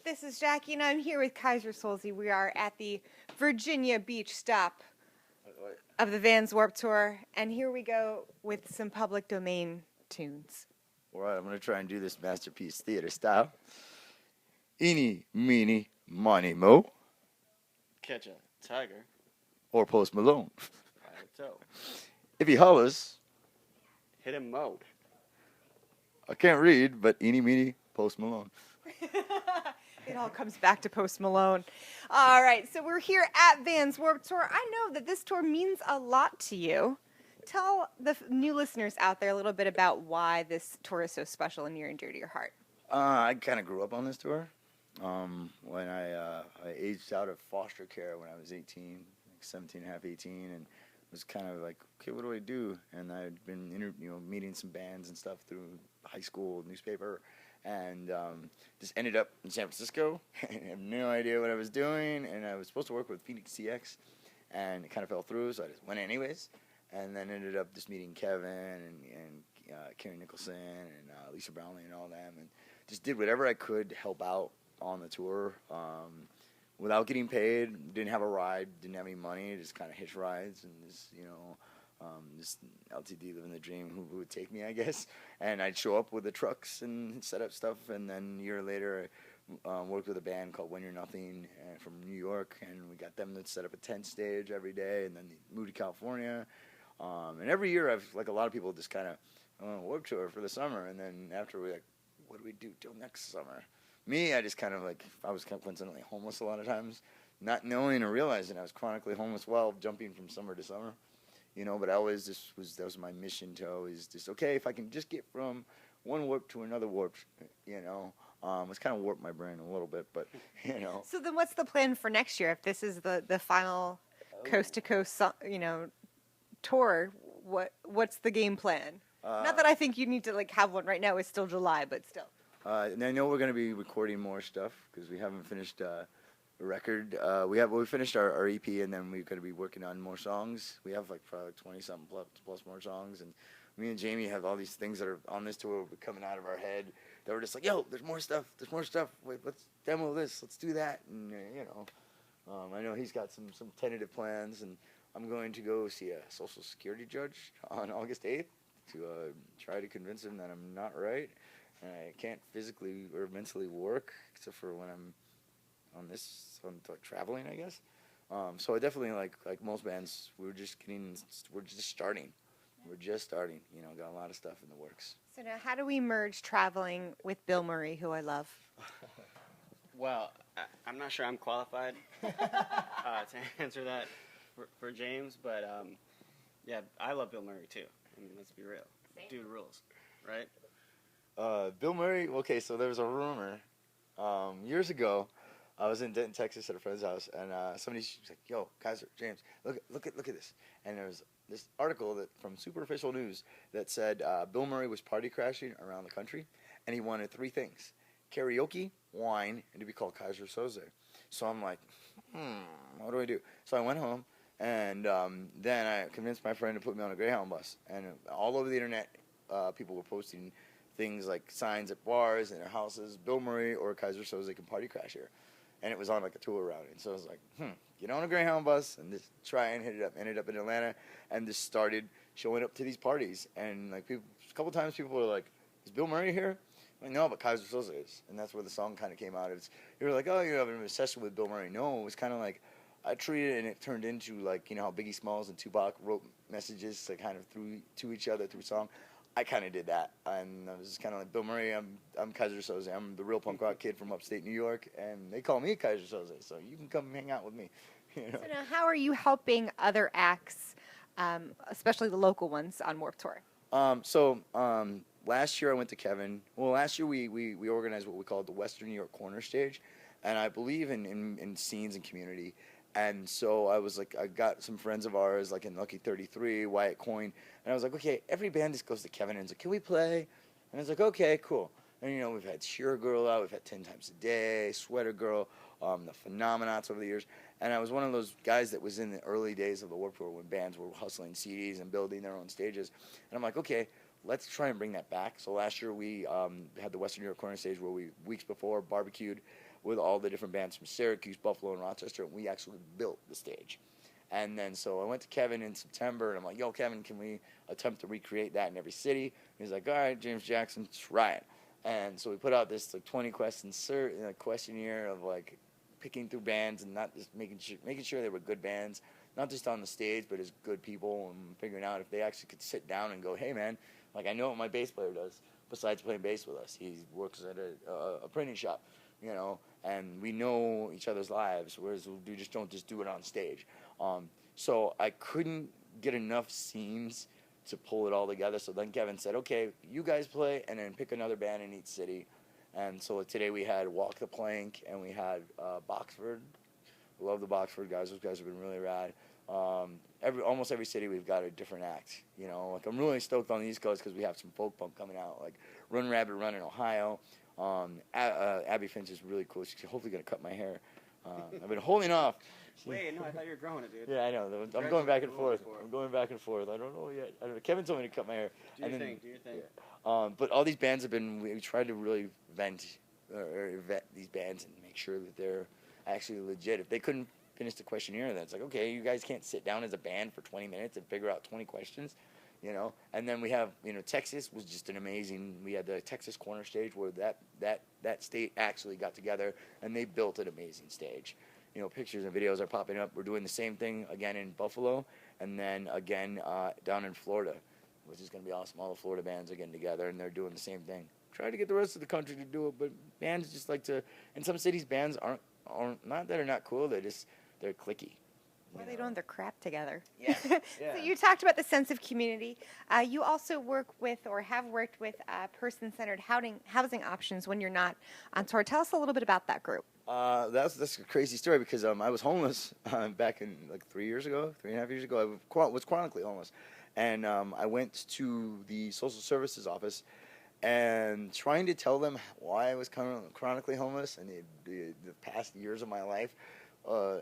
This is Jackie, and I'm here with Kaiser Solzie. We are at the Virginia Beach stop of the Vans Warped Tour, and here we go with some public domain tunes. All right, I'm going to try and do this masterpiece theater style. Eeny, meeny, miny, mo. Catch a tiger. Or Post Malone. By the toe. If he hollers, Hit him, Mo. I can't read, but eeny, meeny, Post Malone. It all comes back to Post Malone. All right, so we're here at Vans Warped Tour. I know that this tour means a lot to you. Tell the new listeners out there a little bit about why this tour is so special and near and dear to your heart. I kind of grew up on this tour. When I aged out of foster care when I was 18, like 17 and a half, 18, and was kind of like, okay, what do I do? And I'd been meeting some bands and stuff through high school newspaper, and just ended up in San Francisco. I have no idea what I was doing, and I was supposed to work with Phoenix CX, and it kind of fell through, so I just went anyways, and then ended up just meeting Kevin and Karen Nicholson and Lisa Brownlee and all them, and just did whatever I could to help out on the tour without getting paid. Didn't have a ride, didn't have any money, just kind of hitch rides and just LTD living the dream, who would take me, I guess. And I'd show up with the trucks and set up stuff, and then a year later I worked with a band called When You're Nothing from New York, and we got them to set up a tent stage every day, and then they moved to California. And every year I've, like a lot of people, just kind of work tour for the summer, and then after we're like, what do we do till next summer? Me, I just kind of like, I was coincidentally homeless a lot of times, not knowing or realizing I was chronically homeless while jumping from summer to summer, but I always that was my mission to always just, okay, if I can just get from one warp to another warp, it's kind of warped my brain a little bit, but, So then what's the plan for next year? If this is the final coast-to-coast, tour, what's the game plan? Not that I think you need to have one right now. It's still July, but still. And I know we're going to be recording more stuff because we haven't finished a record. We finished our EP, and then we're going to be working on more songs. We have probably 20-something plus more songs, and me and Jamie have all these things that are on this tour coming out of our head that we're just like, yo, there's more stuff. Wait, let's demo this. Let's do that. And I know he's got some tentative plans, and I'm going to go see a Social Security judge on August 8th to try to convince him that I'm not right. And I can't physically or mentally work except for when I'm on traveling, I guess. So I definitely, like most bands, we're just starting. We're just starting. Got a lot of stuff in the works. So now, how do we merge traveling with Bill Murray, who I love? Well, I'm not sure I'm qualified to answer that for James, but yeah, I love Bill Murray too. I mean, let's be real. Dude rules, right? Bill Murray, okay, so there was a rumor years ago. I was in Denton, Texas at a friend's house, and somebody was like, yo, Kaiser, James, look at this. And there was this article from Superficial News that said Bill Murray was party crashing around the country, and he wanted 3 things: karaoke, wine, and to be called Kaiser Solzie. So I'm like, what do I do? So I went home, and then I convinced my friend to put me on a Greyhound bus. And all over the internet, people were posting things like signs at bars and their houses, Bill Murray or Kaiser Solzie can party crash here. And it was on a tour route. And so I was like, get on a Greyhound bus and just try and hit it up. Ended up in Atlanta and just started showing up to these parties. And a couple times people were like, is Bill Murray here? I'm like, no, but Kaiser Solzie is. And that's where the song kind of came out. You were like, oh, you're having an obsession with Bill Murray. No, it was kind of like, I treated it and it turned into how Biggie Smalls and Tupac wrote messages kind of to each other through song. I kind of did that, and I was just kind of like, Bill Murray, I'm Kaiser Solzie. I'm the real punk rock kid from upstate New York, and they call me Kaiser Solzie, so you can come hang out with me. So now, how are you helping other acts, especially the local ones, on Warped Tour? Last year I went to Kevin. Well, last year we organized what we called the Western New York Corner Stage, and I believe in scenes and community. And so I got some friends of ours, like in Lucky 33, Wyatt Coyne, and I was like, okay, every band just goes to Kevin and is like, can we play? And I was like, okay, cool. And, we've had Sheer Girl out, we've had 10 Times a Day, Sweater Girl, the Phenomenauts over the years. And I was one of those guys that was in the early days of the Warped Tour when bands were hustling CDs and building their own stages. And I'm like, okay, let's try and bring that back. So last year we had the Western New York Corner Stage where we, weeks before, barbecued with all the different bands from Syracuse, Buffalo, and Rochester, and we actually built the stage. And then so I went to Kevin in September, and I'm like, yo, Kevin, can we attempt to recreate that in every city? He's like, all right, James Jackson, try it. And so we put out this like 20 question questionnaire of like picking through bands and not just making sure they were good bands, not just on the stage, but as good people, and figuring out if they actually could sit down and go, hey, man, like I know what my bass player does besides playing bass with us. He works at a printing shop, you know, and we know each other's lives, whereas we just don't just do it on stage. So I couldn't get enough scenes to pull it all together. So then Kevin said, okay, you guys play and then pick another band in each city. And so today we had Walk the Plank and we had Boxford. Love the Boxford guys. Those guys have been really rad. Almost every city we've got a different act. You know, like I'm really stoked on the East Coast because we have some folk punk coming out, like Run Rabbit Run in Ohio. Abby Finch is really cool. She's hopefully going to cut my hair. I've been holding off. Wait, no, I thought you were growing it, dude. Yeah, I know. I'm going back and forth. I don't know yet. I don't know. Kevin told me to cut my hair. Do your thing. Yeah. But all these bands we tried to really vet these bands and make sure that they're actually legit. If they couldn't finish the questionnaire, then it's like, okay, you guys can't sit down as a band for 20 minutes and figure out 20 questions, you know. And then we have, you know, Texas was just an amazing. We had the Texas Corner Stage where that state actually got together and they built an amazing stage. You know, pictures and videos are popping up. We're doing the same thing again in Buffalo and then again down in Florida, which is going to be awesome. All the Florida bands are getting together and they're doing the same thing. Try to get the rest of the country to do it, but bands just like to. In some cities, bands aren't not that they're not cool. They're cliquey. Well, they don't have their crap together. Yeah. So you talked about the sense of community. You also work with or have worked with person-centered housing options when you're not on tour. Tell us a little bit about that group. That's a crazy story because I was homeless back in like 3.5 years ago. I was chronically homeless, and I went to the social services office and trying to tell them why I was chronically homeless and the past years of my life,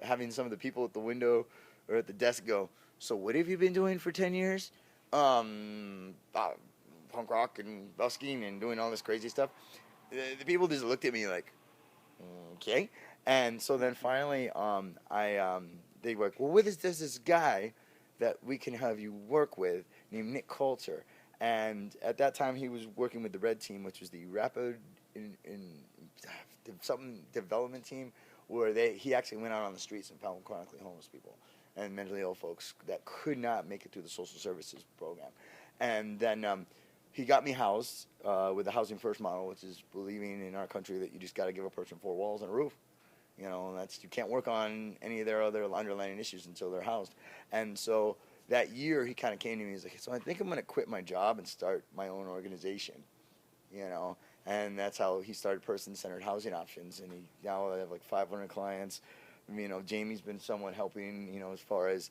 having some of the people at the window or at the desk go, so what have you been doing for 10 years? Punk rock and busking and doing all this crazy stuff. The people just looked at me like, okay. And so then finally they were like, well, there's this guy that we can have you work with named Nick Coulter. And at that time, he was working with the Red Team, which was the Rapid Development Team, where he actually went out on the streets and found chronically homeless people and mentally ill folks that could not make it through the social services program. And then he got me housed with the Housing First model, which is believing in our country that you just got to give a person 4 walls and a roof. You know, and you can't work on any of their other underlying issues until they're housed. And so that year, he kind of came to me. He's like, so I think I'm going to quit my job and start my own organization, you know. And that's how he started Person-Centered Housing Options. And now I have like 500 clients. You know, Jamie's been somewhat helping, you know, as far as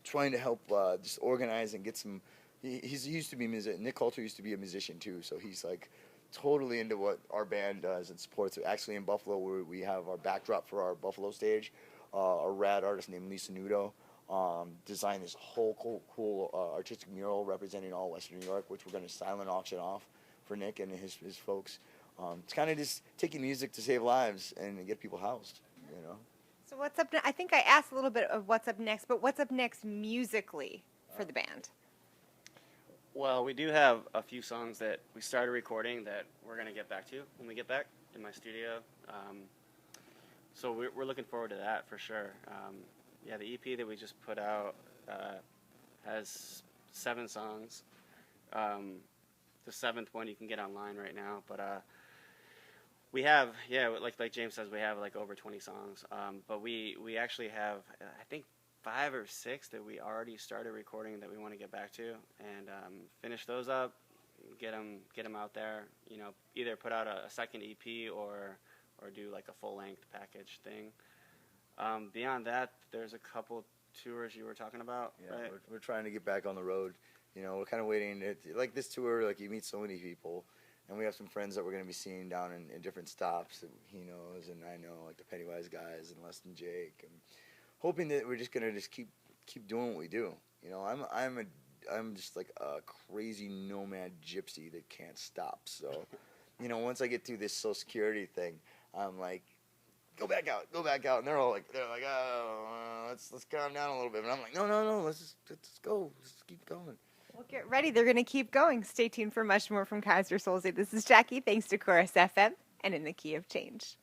trying to help just organize and get some. He used to be Nick Coulter used to be a musician too, so he's like totally into what our band does and supports it. Actually, in Buffalo, where we have our backdrop for our Buffalo stage, a rad artist named Lisa Nudo designed this whole cool artistic mural representing all Western New York, which we're going to silent auction off for Nick and his folks. It's kind of just taking music to save lives and get people housed, you know. So what's up? I think I asked a little bit of what's up next, but what's up next musically for the band? Well, we do have a few songs that we started recording that we're going to get back to when we get back in my studio. So we're looking forward to that for sure. Yeah, the EP that we just put out has 7 songs. The 7th one you can get online right now, but we have, like James says, we have like over 20 songs. But we actually have, I think, 5 or 6 that we already started recording that we want to get back to and finish those up, get them out there. You know, either put out a second EP or do like a full length package thing. Beyond that, there's a couple tours you were talking about. Yeah, right? we're trying to get back on the road. You know, we're kind of waiting. Like this tour, like you meet so many people, and we have some friends that we're going to be seeing down in different stops that he knows and I know, like the Pennywise guys and Less Than Jake, and hoping that we're just going to keep doing what we do. You know, I'm just like a crazy nomad gypsy that can't stop. So, you know, once I get through this Social Security thing, I'm like, go back out, and they're like, oh, let's calm down a little bit. And I'm like, no, let's go, let's keep going. Well, get ready. They're going to keep going. Stay tuned for much more from Kaiser Solzie. This is Jackie. Thanks to Chorus FM and In the Key of Change.